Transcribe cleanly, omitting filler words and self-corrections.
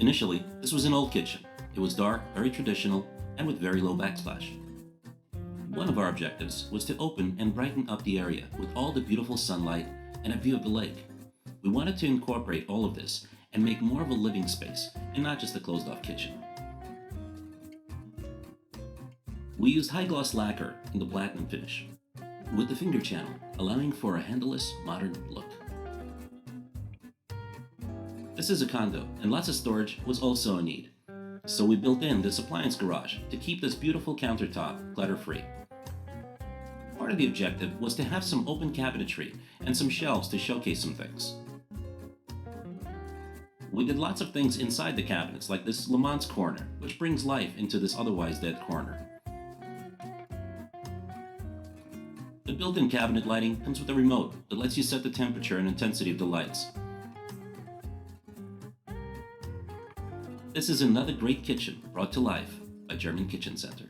Initially, this was an old kitchen. It was dark, very traditional, and with very low backsplash. One of our objectives was to open and brighten up the area with all the beautiful sunlight and a view of the lake. We wanted to incorporate all of this and make more of a living space and not just a closed-off kitchen. We used high-gloss lacquer in the platinum finish, with the finger channel allowing for a handleless, modern look. This is a condo, and lots of storage was also a need, so we built in this appliance garage to keep this beautiful countertop clutter-free. Part of the objective was to have some open cabinetry and some shelves to showcase some things. We did lots of things inside the cabinets, like this Le Mans corner, which brings life into this otherwise dead corner. The built-in cabinet lighting comes with a remote that lets you set the temperature and intensity of the lights. This is another great kitchen brought to life by German Kitchen Center.